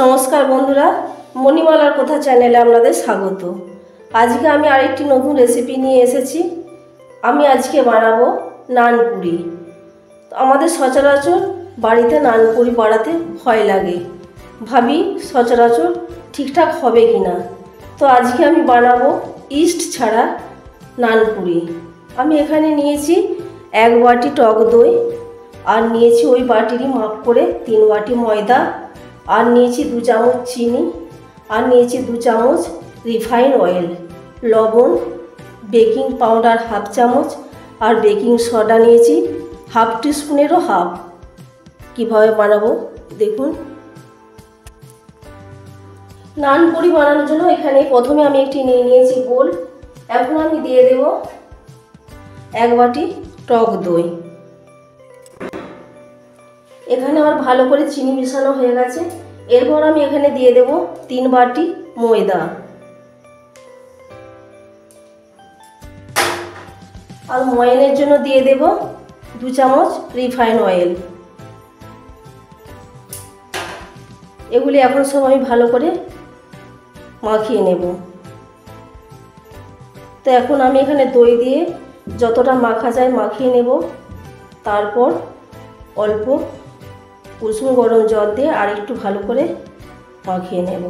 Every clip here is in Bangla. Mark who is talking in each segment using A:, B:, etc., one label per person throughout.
A: নমস্কার বন্ধুরা, মণিমালার কথা চ্যানেলে আপনাদের স্বাগত। আজকে আমি আরেকটি নতুন রেসিপি নিয়ে এসেছি। আমি আজকে বানাবো নানপুরি। আমাদের সচরাচর বাড়িতে নানপুরি বানাতে ভয় লাগে, ভাবি সচরাচর ঠিকঠাক হবে কি না। তো আজকে আমি বানাবো ইস্ট ছাড়া নানপুরি। আমি এখানে নিয়েছি 1 বাটি টক দই, আর নিয়েছি ওই বাটিরই মাপ করে 3 বাটি ময়দা, আর নিয়েছি 2 চামচ চিনি, আর নিয়েছি 2 চামচ রিফাইন অয়েল, লবণ, বেকিং পাউডার 1/2 চামচ, আর বেকিং সোডা নিয়েছি 1/2 টিস্পুনেরও হাফ। কীভাবে বানাবো দেখুন। নানপুরি বানানোর জন্য এখানে প্রথমে আমি একটি নিয়ে নিয়েছি বোল। এখন আমি দিয়ে দেব 1 বাটি টক দই। এখানে আমার ভালো করে চিনি মেশানো হয়ে গেছে। এরপর আমি এখানে দিয়ে দেব 3 বাটি ময়দা, আর ময়ানের জন্য দিয়ে দেব 2 চামচ রিফাইন অয়েল। এগুলি এখন সব আমি ভালো করে মাখিয়ে নেব। তো এখন আমি এখানে দই দিয়ে যতটা মাখা যায় মাখিয়ে নেব। তারপর অল্প কুসুম গরম জল দিয়ে আর একটু ভালো করে মাখিয়ে নেব।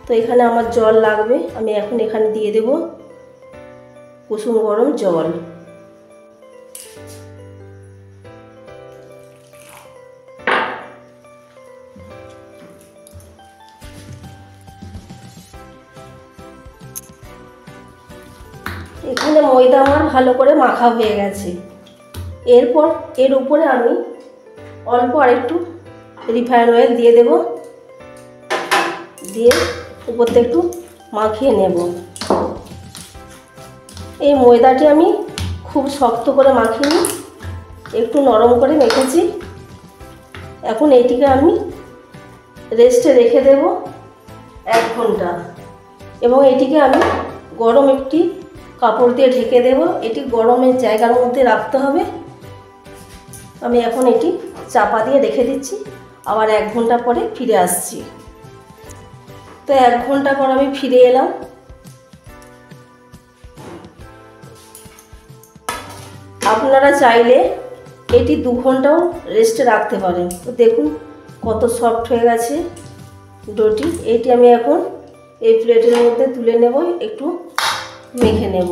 A: তো এখানে আমার জল লাগবে, আমি এখন এখানে দিয়ে দেব কুসুম গরম জল। এখানে ময়দা আমার ভালো করে মাখা হয়ে গেছে। এরপর এর উপরে আমি অল্প আর একটু রিফাইন অয়েল দিয়ে দেব, দিয়ে উপরতে একটু মাখিয়ে নেব। এই ময়দাটি আমি খুব শক্ত করে মাখিনি, একটু নরম করে মেখেছি। এখন এটিকে আমি রেস্টে রেখে দেব 1 ঘন্টা, এবং এটিকে আমি গরম একটি কাপড় দিয়ে ঢেকে দেব। এটি গরমের জায়গার মধ্যে রাখতে হবে। আমি এখন এটি চাপা দিয়ে রেখে দিচ্ছি, আবার 1 ঘন্টা পরে ফিরে আসছি। তো 1 ঘন্টা পর আমি ফিরে এলাম। আপনারা চাইলে এটি 2 ঘন্টাও রেস্টে রাখতে পারেন। তো দেখুন কত সফট হয়ে গেছে ডোটি। এটি আমি এখন এই প্লেটের মধ্যে তুলে নেব, একটু মেখে নেব।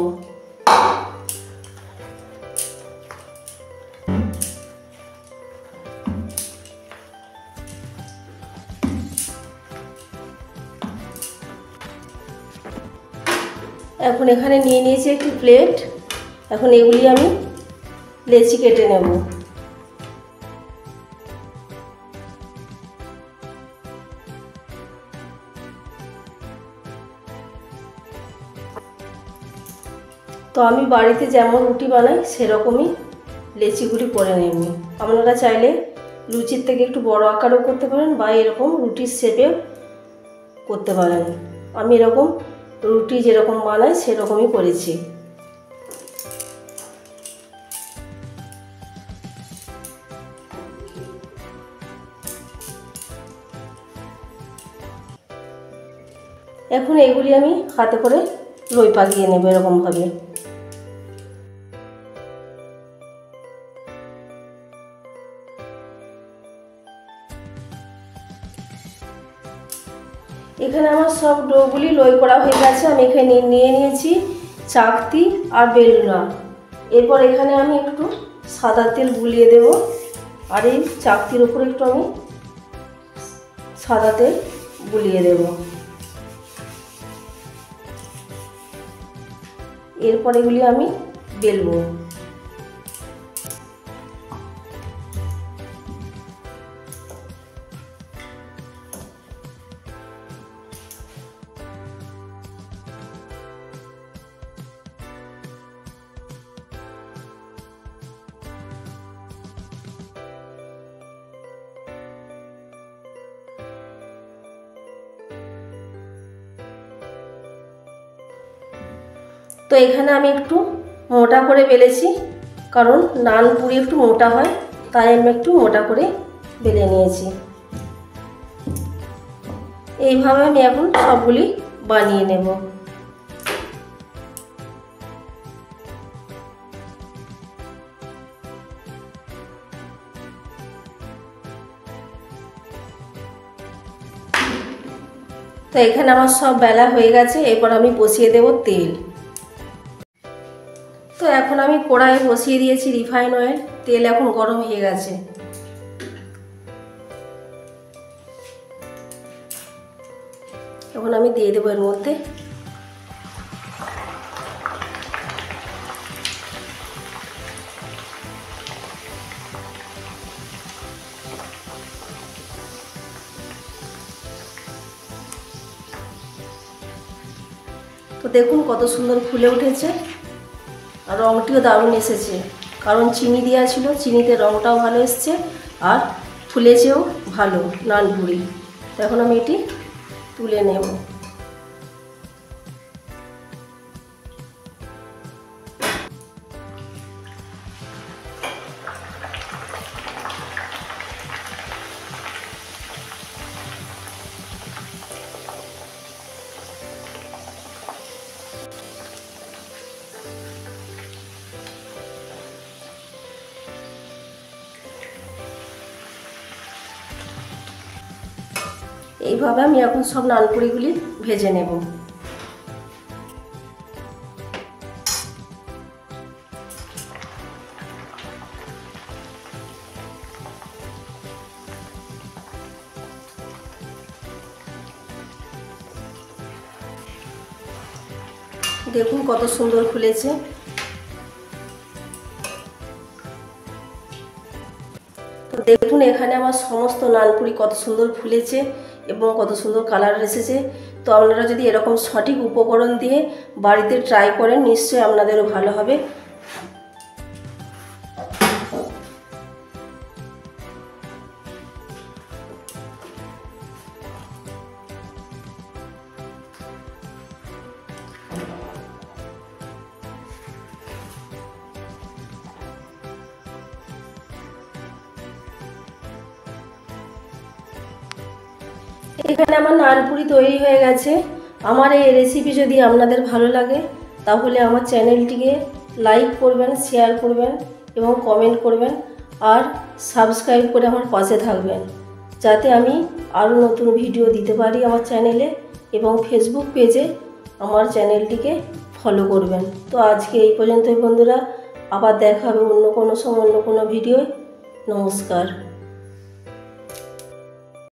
A: এখন এখানে নিয়ে নিয়েছি একটি প্লেট। এখন এগুলি আমি লেচি কেটে নেব। তো আমি বাড়িতে যেমন রুটি বানাই সেরকমই লেচিগুলি করে নেব। আপনারা চাইলে লুচির থেকে একটু বড় আকারও করতে পারেন, বা এরকম রুটির শেপে করতে পারেন। আমি এরকম রুটি যেরকম বানাই সেরকমই করেছি। এখন এগুলি আমি হাতে করে রই পাকিয়ে নেব এরকমভাবে। এখানে আমার সব ডোগুলি লই করা হয়ে গেছে। আমি এখানে নিয়ে নিয়েছি চাকতি আর বেলুনা। এরপর এখানে আমি একটু সাদা তেল বুলিয়ে দেব, আর এই চাকতির উপরে একটু আমি সাদা তেল বুলিয়ে দেব। এরপর এগুলি আমি বেলবো। তো এখানে আমি একটু মোটা করে বেলেছি, কারণ নানপুরি একটু মোটা হয়, তাই আমি একটু মোটা করে বেলে নিয়েছি। এইভাবে আমি এখন সবগুলি বানিয়ে নেব। তো এখানে আমার সব বেলা হয়ে গেছে, এরপর আমি বসিয়ে দেব তেল। তো এখন আমি কড়াইয়ে বসিয়ে দিয়েছি রিফাইন অয়েল। তেল এখন গরম হয়ে গেছে। এখন আমি দিয়ে দেবো এর মধ্যে তো দেখুন কত সুন্দর ফুলে উঠেছে, আর রঙটিও দারুণ এসেছে, কারণ চিনি দেওয়া ছিল, চিনিতে রঙটাও ভালো এসছে আর ফুলেছেও ভালো নানপুরি। তো এখন আমি এটি তুলে নেব। এইভাবে আমি এখন সব নানপুরিগুলি ভেজে নেব। দেখুন কত সুন্দর ফুলেছে। তো দেখুন এখানে আমার সমস্ত নানপুরি কত সুন্দর ফুলেছে এবং কত সুন্দর কালার এসেছে। তো আপনারা যদি এরকম সঠিক উপকরণ দিয়ে বাড়িতে ট্রাই করেন, নিশ্চয়ই আপনাদেরও ভালো হবে। এখানে আমার নানপুরি তৈরি হয়ে গেছে। আমার এই রেসিপি যদি আপনাদের ভালো লাগে তাহলে আমার চ্যানেলটিকে লাইক করবেন, শেয়ার করবেন এবং কমেন্ট করবেন, আর সাবস্ক্রাইব করে আমার পাশে থাকবেন, যাতে আমি আরও নতুন ভিডিও দিতে পারি আমার চ্যানেলে, এবং ফেসবুক পেজে আমার চ্যানেলটিকে ফলো করবেন। তো আজকে এই পর্যন্তই বন্ধুরা, আবার দেখা হবে অন্য কোনো সময় অন্য কোনো ভিডিও। নমস্কার।